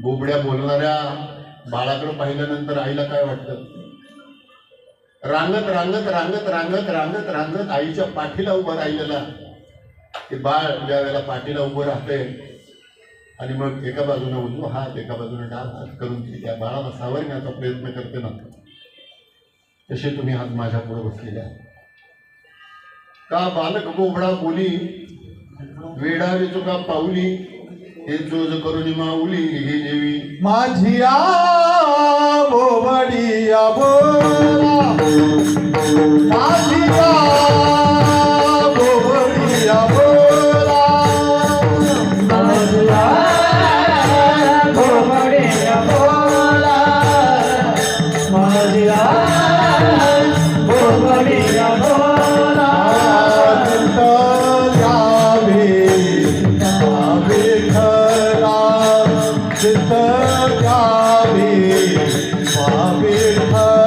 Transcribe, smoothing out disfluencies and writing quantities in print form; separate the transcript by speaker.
Speaker 1: बोबड्या बोलणाऱ्या बाळाकडे पाहिल्यानंतर आईला काय वाटतं? रांगत रांगत रांगत रांगत रांगत रांगत आईच्या पाठीला उभं राहिलेला ते बाळ ज्या वेळेला पाठीला उभं राहते आणि मग एका बाजूने उजवा हात एका बाजूने डावा हात करून ती त्या बाळाला सावरण्याचा प्रयत्न करते ना, तसे तुम्ही आज माझ्या पुढे बसलेले आहात. का बालक बोबडा बोली वेडा चुका पाऊली हे जोज करून माऊली हे देवी
Speaker 2: माझी बोबडिया बोला माझी बोबडिया बोला माझी बोबडिया बोला माझी बोबडिया बोला चित्त गावे विठ्ठला